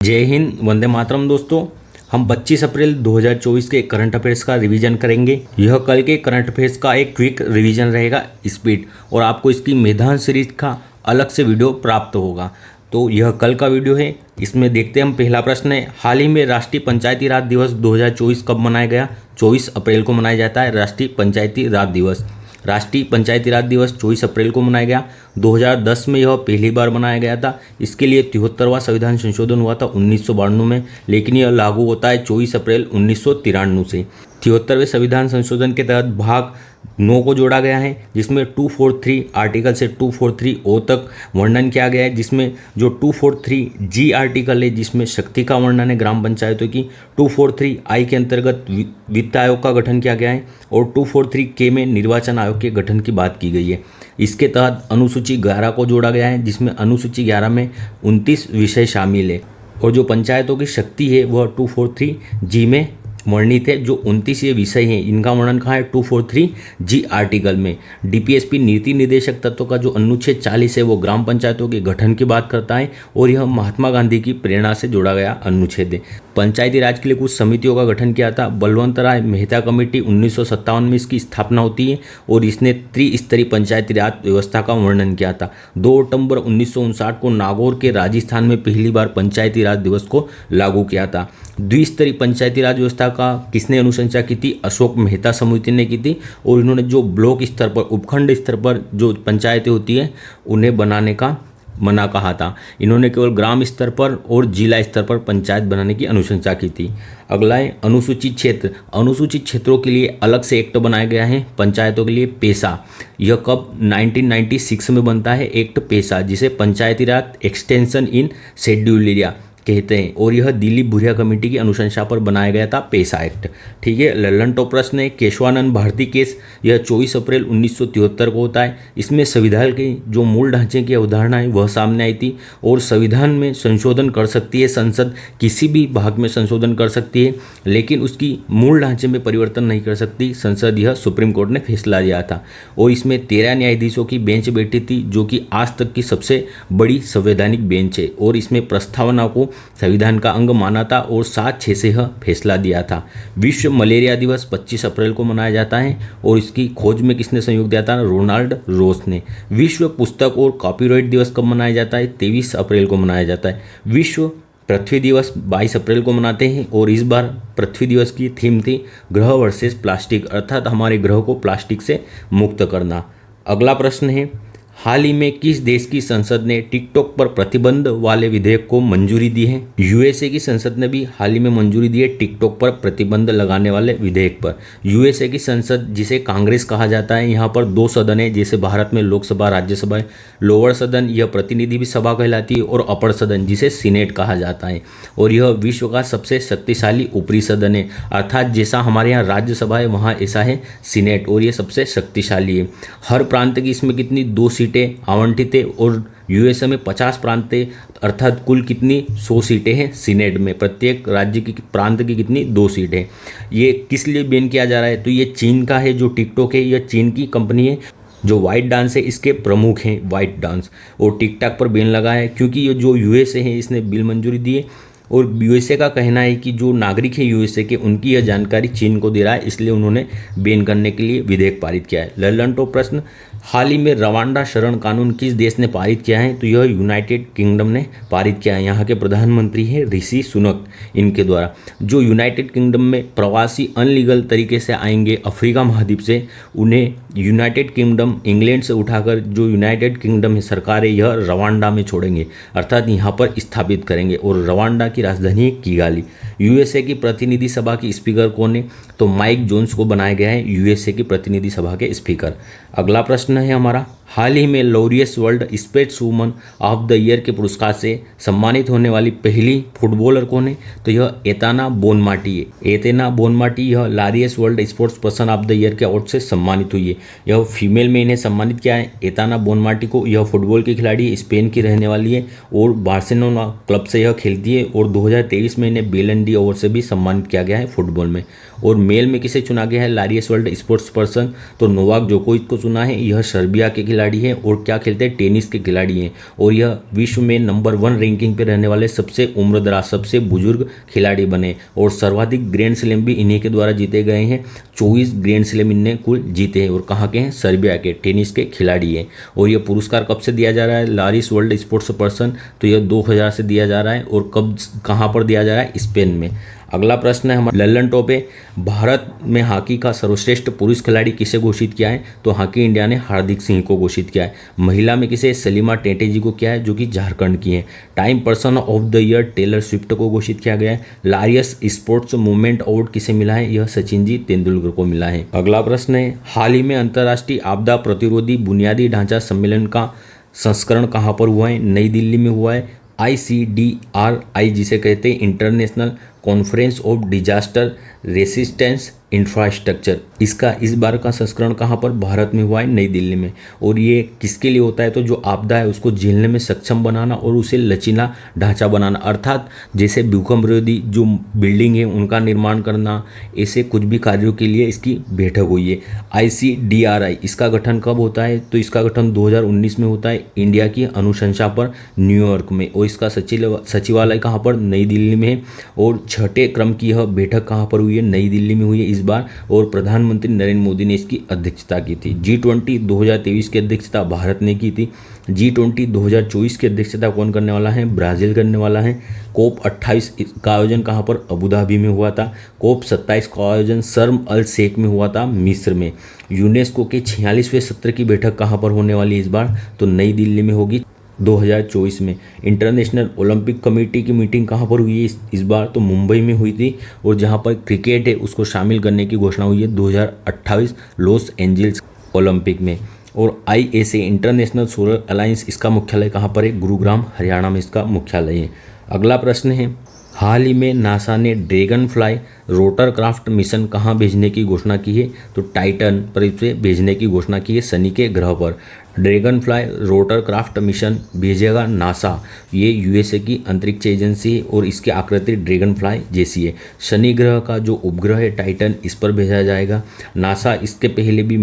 जय हिंद, वंदे मातरम। दोस्तों, हम 25 अप्रैल 2024 के करंट अफेयर्स का रिवीजन करेंगे। यह कल के करंट अफेयर्स का एक क्विक रिवीजन रहेगा स्पीड, और आपको इसकी मैदान सीरीज का अलग से वीडियो प्राप्त होगा। तो यह कल का वीडियो है। इसमें देखते हैं हम। पहला प्रश्न है, हाल ही में राष्ट्रीय पंचायती राज दिवस 2024 कब मनाया गया? 24 अप्रैल को मनाया जाता है राष्ट्रीय पंचायती राज दिवस। राष्ट्रीय पंचायती राज दिवस 24 अप्रैल को मनाया गया। 2010 में यह पहली बार मनाया गया था। इसके लिए 73वां संविधान संशोधन हुआ था 1992 में, लेकिन यह लागू होता है 24 अप्रैल 1993 से। 73वें संविधान संशोधन के तहत भाग 9 को जोड़ा गया है, जिसमें 243 आर्टिकल से 243 ओ तक वर्णन किया गया है, जिसमें जो 243 जी आर्टिकल है जिसमें शक्ति का वर्णन है ग्राम पंचायतों की। 243 आई के अंतर्गत वित्त आयोग का गठन किया गया है, और 243 के में निर्वाचन आयोग के गठन की बात की गई है। इसके तहत अनुसूची 11 को जोड़ा गया है, जिसमें अनुसूची 11 में 29 विषय शामिल है, और जो पंचायतों की शक्ति है वह 243 जी में वर्णित है। जो 29 ये विषय हैं, इनका वर्णन कहाँ है? 243 जी आर्टिकल में। डीपीएसपी नीति निर्देशक तत्व का जो अनुच्छेद 40 है वो ग्राम पंचायतों के गठन की बात करता है, और यह महात्मा गांधी की प्रेरणा से जोड़ा गया अनुच्छेद है। पंचायती राज के लिए कुछ समितियों का गठन किया था। बलवंत राय मेहता कमेटी 1957 में इसकी स्थापना होती है, और इसने त्रिस्तरीय पंचायती राज व्यवस्था का वर्णन किया था। 2 अक्टूबर 1959 को नागौर के राजस्थान में पहली बार पंचायती राज दिवस को लागू किया था। द्विस्तरीय पंचायती राज व्यवस्था का किसने अनुशंसा की थी? अशोक मेहता समिति ने की थी, और इन्होंने जो ब्लॉक स्तर पर, उपखंड स्तर पर जो पंचायतें होती हैं उन्हें बनाने का मना कहा था। इन्होंने केवल ग्राम स्तर पर और जिला स्तर पर पंचायत बनाने की अनुशंसा की थी। अगला है अनुसूचित क्षेत्र। अनुसूचित क्षेत्रों के लिए अलग से एक्ट बनाया गया है पंचायतों के लिए, पेशा। यह कब? 1996 में बनता है एक्ट पेशा, जिसे पंचायती राज एक्सटेंशन इन शेड्यूल्ड एरिया कहते हैं, और यह दिलीप भुरिया कमेटी की अनुशंसा पर बनाया गया था पेशा एक्ट। ठीक है। लल्लन टॉप प्रश्न है, केशवानंद भारती केस। यह 24 अप्रैल 1973 को होता है। इसमें संविधान के जो मूल ढांचे की अवधारणा है वह सामने आई थी, और संविधान में संशोधन कर सकती है संसद, किसी भी भाग में संशोधन कर सकती है, लेकिन उसकी मूल ढांचे में परिवर्तन नहीं कर सकती संसद। यह सुप्रीम कोर्ट ने फैसला दिया था, और इसमें 13 न्यायाधीशों की बेंच बैठी थी, जो कि आज तक की सबसे बड़ी संवैधानिक बेंच है, और इसमें प्रस्तावना को संविधान का अंग माना था, और 7-6 से यह फैसला दिया था। विश्व मलेरिया दिवस 25 अप्रैल को मनाया जाता है, और इसकी खोज में किसने सहयोग दिया था? रोनाल्ड रोस ने। विश्व पुस्तक और कॉपीराइट दिवस कब मनाया जाता है? 23 अप्रैल को मनाया जाता है। विश्व पृथ्वी दिवस 22 अप्रैल को मनाते हैं, और इस बार पृथ्वी दिवस की थीम थी ग्रह वर्सेस प्लास्टिक, अर्थात हमारे ग्रह को प्लास्टिक से मुक्त करना। अगला प्रश्न है, हाल ही में किस देश की संसद ने टिकटॉक पर प्रतिबंध वाले विधेयक को मंजूरी दी है? यूएसए की संसद ने भी हाल ही में मंजूरी दी है टिकटॉक पर प्रतिबंध लगाने वाले विधेयक पर। यूएसए की संसद, जिसे कांग्रेस कहा जाता है, यहाँ पर 2 सदन है, जैसे भारत में लोकसभा राज्यसभा है। लोअर सदन यह प्रतिनिधि सभा कहलाती है, और अपर सदन जिसे सीनेट कहा जाता है, और यह विश्व का सबसे शक्तिशाली ऊपरी सदन है, अर्थात जैसा हमारे यहाँ राज्यसभा है वहाँ ऐसा है सीनेट, और ये सबसे शक्तिशाली है। हर प्रांत की इसमें कितनी? 2 सीटें आवंटित है, और यूएसए में 50 प्रांत है, अर्थात कुल कितनी? 100 सीटें हैं सीनेट में। प्रत्येक राज्य की प्रांत की कितनी? 2 सीटें। ये किस लिए बैन किया जा रहा है? तो ये चीन का है। जो टिकटॉक है यह चीन की कंपनी है। जो वाइट डांस है इसके प्रमुख हैं वाइट डांस, और टिकटॉक पर बैन लगा है, क्योंकि ये जो यूएसए है इसने बिल मंजूरी दी है, और यूएसए का कहना है कि जो नागरिक हैं यूएसए के, उनकी यह जानकारी चीन को दे रहा है, इसलिए उन्होंने बैन करने के लिए विधेयक पारित किया है। लल्लन टॉप प्रश्न, हाल ही में रवांडा शरण कानून किस देश ने पारित किया है? तो यह यूनाइटेड किंगडम ने पारित किया है। यहाँ के प्रधानमंत्री हैं ऋषि सुनक, इनके द्वारा। जो यूनाइटेड किंगडम में प्रवासी अनलीगल तरीके से आएंगे अफ्रीका महाद्वीप से, उन्हें यूनाइटेड किंगडम इंग्लैंड से उठाकर जो यूनाइटेड किंगडम है सरकार है यह रवांडा में छोड़ेंगे, अर्थात यहाँ पर स्थापित करेंगे, और रवांडा की राजधानी है किगाली। यूएसए की प्रतिनिधि सभा की स्पीकर कौन है? तो माइक जोन्स को बनाया गया है यूएसए की प्रतिनिधि सभा के स्पीकर। अगला प्रश्न है हमारा, हाल ही में Laureus world sports woman of the year के पुरस्कार से सम्मानित होने वाली पहली फुटबॉलर कौन है? तो यह एताना बोनमाटी है। एताना बोनमाटी यह Laureus world sports person of the year के अवार्ड से सम्मानित हुई है। यह फीमेल में इन्हें सम्मानित किया है एताना बोनमाटी को। यह फुटबॉल की खिलाड़ी स्पेन की रहने वाली है, और बार्सिलोना क्लब से यह खेलती है, और 2023 में इन्हें बेलन डी अवार्ड से भी सम्मानित किया गया है फुटबॉल में। और मेल में किसे चुना गया है लॉरियस वर्ल्ड स्पोर्ट्स पर्सन? तो नोवाक जोकोविच को चुना है। यह सर्बिया के खिलाड़ी खिलाड़ी हैं और क्या खेलते हैं, टेनिस के खिलाड़ी हैं। और यह विश्व में नंबर 1 रैंकिंग पे रहने वाले सबसे उम्रदराज, सबसे बुजुर्ग खिलाड़ी बने। और सर्वाधिक ग्रैंड स्लैम भी इन्हीं के द्वारा जीते गए हैं। 24 ग्रैंड स्लैम इनने कुल जीते हैं। और कहाँ के हैं, सर्बिया के टेनिस के खिलाड़ी हैं। और यह पुरस्कार कब से दिया जा रहा है, लारिस वर्ल्ड स्पोर्ट्स पर्सन, तो यह 2000 से दिया जा रहा है। और कब, कहाँ पर दिया जा रहा है, स्पेन में। अगला प्रश्न है हमारा लल्लन टॉप है, भारत में हॉकी का सर्वश्रेष्ठ पुरुष खिलाड़ी किसे घोषित किया है, तो हॉकी इंडिया ने हार्दिक सिंह को घोषित किया है। महिला में किसे, सलीमा टेटेजी को किया है, जो कि झारखंड की है। Time person of the year Taylor Swift को घोषित किया गया है। लारियस स्पोर्ट्स मूवमेंट अवार्ड किसे मिला है, यह सचिन जी तेंदुलकर को मिला है। अगला प्रश्न है, हाल ही में अंतर्राष्ट्रीय आपदा प्रतिरोधी बुनियादी ढांचा सम्मेलन का संस्करण कहाँ पर हुआ है, नई दिल्ली में हुआ है। ICDRI जिसे कहते हैं international conference of disaster resistance infrastructure, इसका इस बार का संस्करण कहाँ पर, भारत में हुआ है, नई दिल्ली में। और ये किसके लिए होता है, तो जो आपदा है उसको झेलने में सक्षम बनाना और उसे लचीला ढांचा बनाना, अर्थात जैसे भूकंप विरोधी जो बिल्डिंग है उनका निर्माण करना, ऐसे कुछ भी कार्यों के लिए इसकी बैठक हुई है। ICDRI इसका गठन कब होता है, तो इसका गठन 2019 में होता है इंडिया की अनुशंसा पर न्यूयॉर्क में। और इसका सचिवालय कहाँ पर, नई दिल्ली में है। और 6ठे क्रम की यह बैठक कहाँ पर हुई है, नई दिल्ली में हुई है इस बार। और प्रधानमंत्री नरेंद्र मोदी ने इसकी अध्यक्षता की थी। G20 2023 की अध्यक्षता भारत ने की थी। G20 2024 की अध्यक्षता कौन करने वाला है, ब्राज़ील करने वाला है। COP 28 का आयोजन कहाँ पर, अबू धाबी में हुआ था। COP 27 का आयोजन शर्म अल शेख में हुआ था, मिस्र में। यूनेस्को के 46वें सत्र की बैठक कहाँ पर होने वाली है इस बार, तो नई दिल्ली में होगी 2024 में। इंटरनेशनल ओलंपिक कमेटी की मीटिंग कहाँ पर हुई है इस बार, तो मुंबई में हुई थी। और जहाँ पर क्रिकेट है उसको शामिल करने की घोषणा हुई है 2028 लॉस एंजल्स ओलंपिक में। और ISA इंटरनेशनल सोलर अलायंस, इसका मुख्यालय कहाँ पर है, गुरुग्राम हरियाणा में इसका मुख्यालय है। अगला प्रश्न है, हाल ही में नासा ने ड्रैगन फ्लाई रोटरक्राफ्ट मिशन कहाँ भेजने की घोषणा की है, तो टाइटन पर इसे भेजने की घोषणा की है, शनि के ग्रह पर। ड्रैगन फ्लाई रोटरक्राफ्ट मिशन भेजेगा नासा, ये USA की अंतरिक्ष एजेंसी है। और इसकी आकृति ड्रैगन फ्लाई जैसी है। शनि ग्रह का जो उपग्रह है टाइटन, इस पर भेजा जाएगा। नासा इसके पहले भी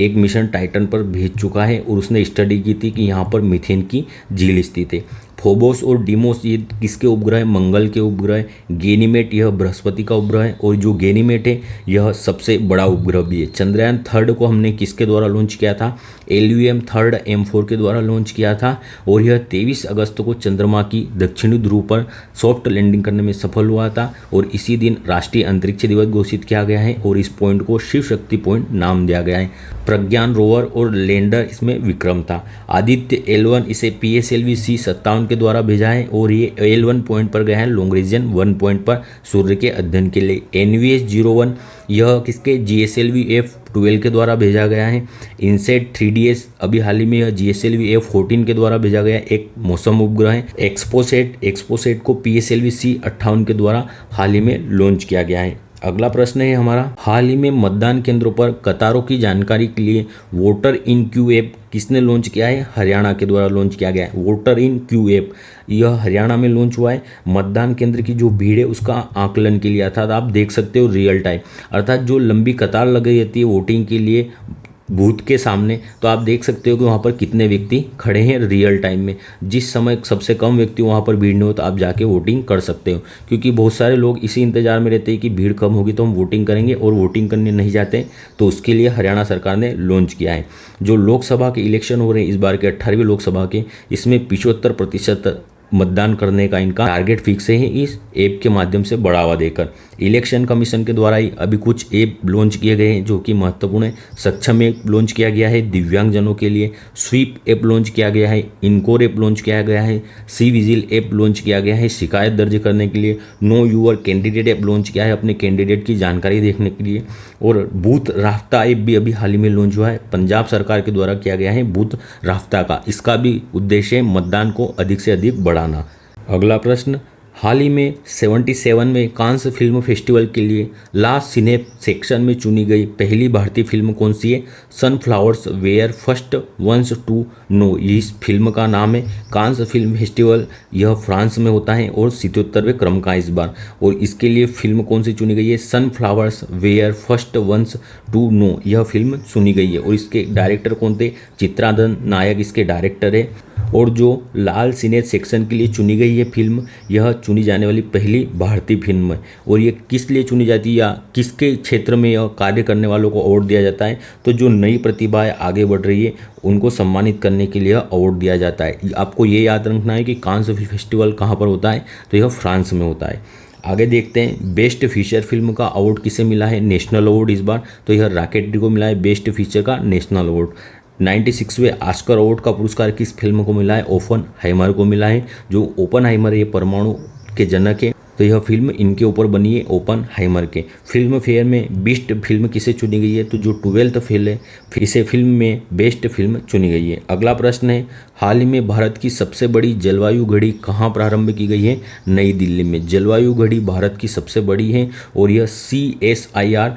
एक मिशन टाइटन पर भेज चुका है। और उसने स्टडी की थी कि यहाँ पर मीथेन की झील स्थित है। फोबोस और डीमोस ये किसके उपग्रह है, मंगल के उपग्रह। गैनीमेड यह बृहस्पति का उपग्रह है। और जो गैनीमेड है यह सबसे बड़ा उपग्रह भी है। चंद्रयान 3 को हमने किसके द्वारा लॉन्च किया था, LUM 3 M4 के द्वारा लॉन्च किया था। और यह 23 अगस्त को चंद्रमा की दक्षिणी ध्रुव पर सॉफ्ट लैंडिंग करने में सफल हुआ था। और इसी दिन राष्ट्रीय अंतरिक्ष दिवस घोषित किया गया है। और इस पॉइंट को शिव शक्ति पॉइंट नाम दिया गया है। प्रज्ञान रोवर और लैंडर इसमें विक्रम था। आदित्य L1 इसे PSLV C57 के द्वारा भेजा है। और ये L1 पॉइंट पर गया है लॉन्ग्रेजन 1 पॉइंट पर सूर्य के अध्ययन के लिए। NVS 01 यह किसके, GSLV F12 के द्वारा भेजा गया है। इनसेट 3DS अभी हाल ही में यह GSLV F14 के द्वारा भेजा गया एक मौसम उपग्रह है। एक्सपोसेट को PSLV C58 के द्वारा हाल ही में लॉन्च किया गया है। अगला प्रश्न है हमारा, हाल ही में मतदान केंद्रों पर कतारों की जानकारी के लिए वोटर इन क्यू ऐप किसने लॉन्च किया है, हरियाणा के द्वारा लॉन्च किया गया है। वोटर इन क्यू ऐप यह हरियाणा में लॉन्च हुआ है। मतदान केंद्र की जो भीड़ है उसका आकलन के लिए, अर्थात आप देख सकते हो रियल टाइम, अर्थात जो लंबी कतार लगी रहती है वोटिंग के लिए बूथ के सामने, तो आप देख सकते हो कि वहाँ पर कितने व्यक्ति खड़े हैं रियल टाइम में। जिस समय सबसे कम व्यक्ति वहाँ पर भीड़ नहीं हो तो आप जाके वोटिंग कर सकते हो। क्योंकि बहुत सारे लोग इसी इंतजार में रहते हैं कि भीड़ कम होगी तो हम वोटिंग करेंगे, और वोटिंग करने नहीं जाते। तो उसके लिए हरियाणा सरकार ने लॉन्च किया है। जो लोकसभा के इलेक्शन हो रहे हैं इस बार के 18वीं लोकसभा के, इसमें 75% मतदान करने का इनका टारगेट फिक्स है इस ऐप के माध्यम से बढ़ावा देकर। इलेक्शन कमीशन के द्वारा ही अभी कुछ ऐप लॉन्च किए गए हैं जो कि महत्वपूर्ण है। सक्षम ऐप लॉन्च किया गया है दिव्यांगजनों के लिए, स्वीप ऐप लॉन्च किया गया है, इनकोर ऐप लॉन्च किया गया है, सी विजिल ऐप लॉन्च किया गया है शिकायत दर्ज करने के लिए, know your candidate app launch किया है अपने कैंडिडेट की जानकारी देखने के लिए, और बूथ राफ्ता ऐप भी अभी हाल ही में लॉन्च हुआ है, पंजाब सरकार के द्वारा किया गया है बूथ राफ्ता का। इसका भी उद्देश्य है मतदान को अधिक से अधिक बढ़ाना। अगला प्रश्न, हाल ही में 77 में कांस फिल्म फेस्टिवल के लिए लास्ट सिने सेक्शन में चुनी गई पहली भारतीय फिल्म कौन सी है? Sunflowers were first ones to know, इस फिल्म का नाम है। कांस फिल्म फेस्टिवल यह फ्रांस में होता है और 77वें क्रम का इस बार, और इसके लिए फिल्म कौन सी चुनी गई है? Sunflowers were first ones to know, यह फिल्म चुनी गई है। और इसके डायरेक्टर कौन थे? चित्रांगद नायक इसके डायरेक्टर है। और जो लाल सिने सेक्शन के लिए चुनी गई है फिल्म, यह चुनी जाने वाली पहली भारतीय फिल्म है। और ये किस लिए चुनी जाती है या किसके क्षेत्र में यह कार्य करने वालों को अवार्ड दिया जाता है? तो जो नई प्रतिभाएं आगे बढ़ रही है उनको सम्मानित करने के लिए अवार्ड दिया जाता है। आपको ये याद रखना है कि कांस फेस्टिवल कहाँ पर होता है, तो यह फ्रांस में होता है। आगे देखते हैं, बेस्ट फीचर फिल्म का अवार्ड किसे मिला है? नेशनल अवार्ड इस बार, तो यह रॉकेटरी को मिला है बेस्ट फीचर का नेशनल अवार्ड। 96वें ऑस्कर अवार्ड का पुरस्कार किस फिल्म को मिला है? ओपनहाइमर को मिला है। जो ओपनहाइमर ये परमाणु के जनक है, तो यह फिल्म इनके ऊपर बनी है, ओपनहाइमर के। फिल्म फेयर में बेस्ट फिल्म किसे चुनी गई है? तो जो 12th फेल है इसे फिल्म में बेस्ट फिल्म चुनी गई है। अगला प्रश्न है, हाल ही में भारत की सबसे बड़ी जलवायु घड़ी कहाँ प्रारंभ की गई है? नई दिल्ली में। जलवायु घड़ी भारत की सबसे बड़ी है और यह CSIR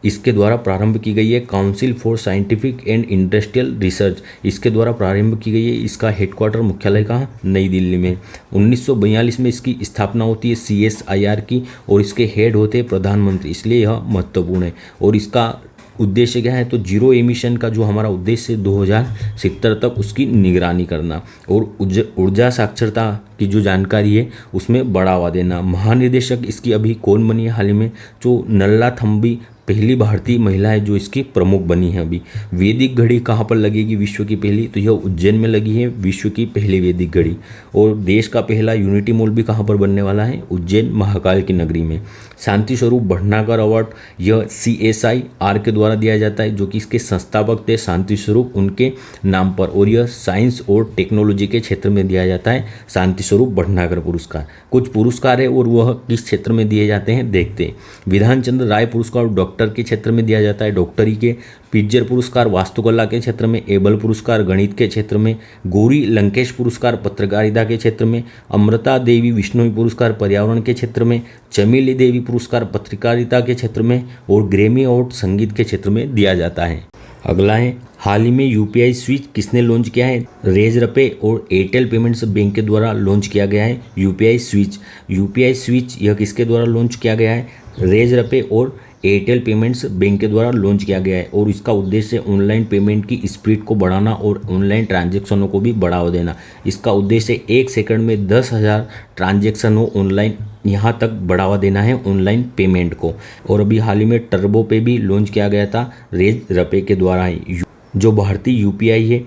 इसके द्वारा प्रारंभ की गई है। Council for scientific and industrial research इसके द्वारा प्रारंभ की गई है। इसका हेडक्वार्टर मुख्यालय कहाँ? नई दिल्ली में। 1942 में इसकी स्थापना होती है CSIR की, और इसके हेड होते हैं प्रधानमंत्री, इसलिए यह महत्वपूर्ण है। और इसका उद्देश्य क्या है? तो जीरो एमिशन का जो हमारा उद्देश्य 2070 तक उसकी निगरानी करना और ऊर्जा साक्षरता की जो जानकारी है उसमें बढ़ावा देना। महानिदेशक इसकी अभी कौन बनी है हाल ही में? जो नल्लाथम्बी पहली भारतीय महिला है जो इसकी प्रमुख बनी है अभी। वैदिक घड़ी कहाँ पर लगेगी विश्व की पहली? तो यह उज्जैन में लगी है विश्व की पहली वैदिक घड़ी। और देश का पहला यूनिटी मॉल भी कहाँ पर बनने वाला है? उज्जैन महाकाल की नगरी में। शांति स्वरूप भटनागर अवार्ड यह CSIR के द्वारा दिया जाता है, जो कि इसके संस्थापक थे शांति स्वरूप उनके नाम पर, और यह साइंस और टेक्नोलॉजी के क्षेत्र में दिया जाता है शांति स्वरूप भटनागर पुरस्कार। कुछ पुरस्कार है और वह किस क्षेत्र में दिए जाते हैं देखते हैं। विधान चंद्र राय पुरस्कार डॉक्टर के क्षेत्र में दिया जाता है, डॉक्टरी के। पिज्जर पुरस्कार वास्तुकला के क्षेत्र में। एबल पुरस्कार गणित के क्षेत्र में। गौरी लंकेश पुरस्कार पत्रकारिता के क्षेत्र में। अमृता देवी विश्नोई पुरस्कार पर्यावरण के क्षेत्र में। चमेली देवी पुरस्कार पत्रकारिता के क्षेत्र में। और ग्रैमी अवार्ड संगीत के क्षेत्र में दिया जाता है। अगला है, हाल ही में UPI स्विच किसने लॉन्च किया है? रेजरपे और एयरटेल पेमेंट्स बैंक के द्वारा लॉन्च किया गया है UPI स्विच यह किसके द्वारा लॉन्च किया गया है? रेजरपे और एयरटेल पेमेंट्स बैंक के द्वारा लॉन्च किया गया है। और इसका उद्देश्य ऑनलाइन पेमेंट की स्पीड को बढ़ाना और ऑनलाइन ट्रांजैक्शनों को भी बढ़ावा देना। इसका उद्देश्य 1 सेकंड में 10,000 ट्रांजैक्शन हो ऑनलाइन, यहाँ तक बढ़ावा देना है ऑनलाइन पेमेंट को। और अभी हाल ही में टर्बो पे भी लॉन्च किया गया था रेजरपे के द्वारा ही। जो भारतीय UPI है,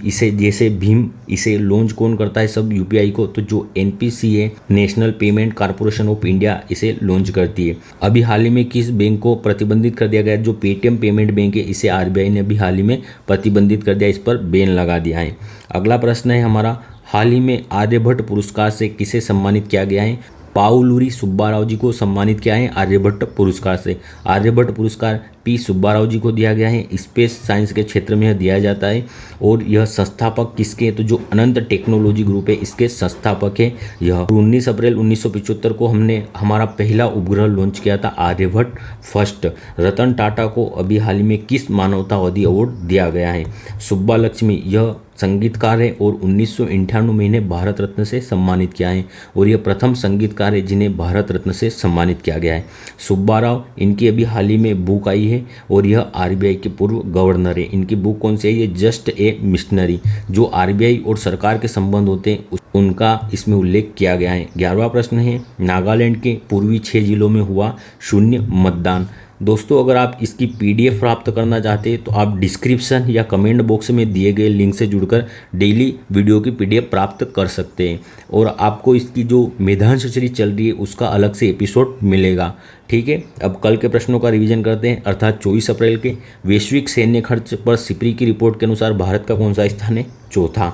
इसे जैसे भीम इसे लॉन्च कौन करता है सब UPI को? तो जो NPC है, national payment corporation of India, इसे लॉन्च करती है। अभी हाल ही में किस बैंक को प्रतिबंधित कर दिया गया? जो पेटीएम पेमेंट बैंक है इसे RBI ने अभी हाल ही में प्रतिबंधित कर दिया, इस पर बैन लगा दिया है। अगला प्रश्न है हमारा, हाल ही में आर्यभट्ट पुरस्कार से किसे सम्मानित किया गया है? पाउलूरी सुब्बाराव जी को सम्मानित किया है आर्यभट्ट पुरस्कार से। आर्यभट्ट पुरस्कार P सुब्बाराव जी को दिया गया है। स्पेस साइंस के क्षेत्र में यह दिया जाता है। और यह संस्थापक किसके? तो जो अनंत टेक्नोलॉजी ग्रुप है इसके संस्थापक है यह। 19 अप्रैल 1975 को हमने हमारा पहला उपग्रह लॉन्च किया था आर्यभट्ट फर्स्ट। रतन टाटा को अभी हाल ही में किस मानवतावादी अवार्ड दिया गया है? सुब्बा लक्ष्मी यह संगीतकार है और 1998 में इन्हें भारत रत्न से सम्मानित किया है। और यह प्रथम संगीतकार है जिन्हें भारत रत्न से सम्मानित किया गया है। सुब्बाराव इनकी अभी हाल ही में बुक आई है और यह RBI के पूर्व गवर्नर है। इनकी बुक कौन सी है? ये जस्ट ए मिशनरी। जो RBI और सरकार के संबंध होते हैं उनका इसमें उल्लेख किया गया है। 11वां प्रश्न है, नागालैंड के पूर्वी 6 जिलों में हुआ शून्य मतदान। दोस्तों अगर आप इसकी PDF प्राप्त करना चाहते हैं तो आप डिस्क्रिप्शन या कमेंट बॉक्स में दिए गए लिंक से जुड़कर डेली वीडियो की PDF प्राप्त कर सकते हैं। और आपको इसकी जो मैदान सीरीज चल रही है उसका अलग से एपिसोड मिलेगा। ठीक है, अब कल के प्रश्नों का रिवीजन करते हैं, अर्थात 24 अप्रैल के। वैश्विक सैन्य खर्च पर सिप्री की रिपोर्ट के अनुसार भारत का कौन सा स्थान है? चौथा।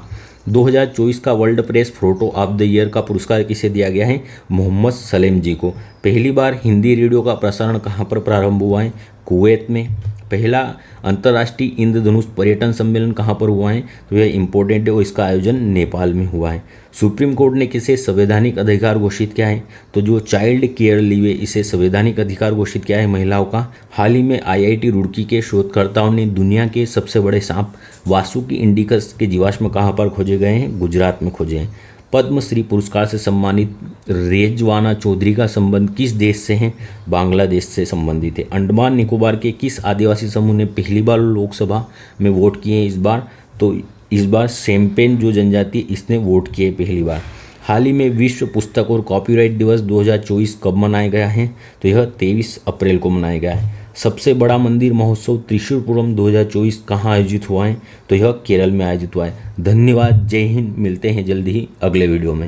2024 का world press photo of the year का पुरस्कार किसे दिया गया है? मोहम्मद सलेम जी को। पहली बार हिंदी रेडियो का प्रसारण कहाँ पर प्रारंभ हुआ है? कुवैत में। पहला अंतर्राष्ट्रीय इंद्रधनुष पर्यटन सम्मेलन कहाँ पर हुआ है, तो यह इम्पोर्टेंट है और इसका आयोजन नेपाल में हुआ है। सुप्रीम कोर्ट ने किसे संवैधानिक अधिकार घोषित किया है, तो जो चाइल्ड केयर लीव है इसे संवैधानिक अधिकार घोषित किया है महिलाओं का। हाल ही में IIT रुड़की के शोधकर्ताओं ने दुनिया के सबसे बड़े सांप वासुकी इंडिकस के जीवाश्म कहाँ पर खोजे गए हैं, गुजरात में खोजे हैं। पद्मश्री पुरस्कार से सम्मानित रेजवाना चौधरी का संबंध किस देश से है, बांग्लादेश से संबंधित है। अंडमान निकोबार के किस आदिवासी समूह ने पहली बार लोकसभा में वोट किए इस बार, तो इस बार सेम्पेन जो जनजाति इसने वोट किए पहली बार। हाल ही में विश्व पुस्तक और कॉपीराइट दिवस 2024 कब मनाया गया है, तो यह 23 अप्रैल को मनाया गया है। सबसे बड़ा मंदिर महोत्सव त्रिशूरपुरम 2024 कहाँ आयोजित हुआ है, तो यह केरल में आयोजित हुआ है। धन्यवाद, जय हिंद, मिलते हैं जल्दी ही अगले वीडियो में।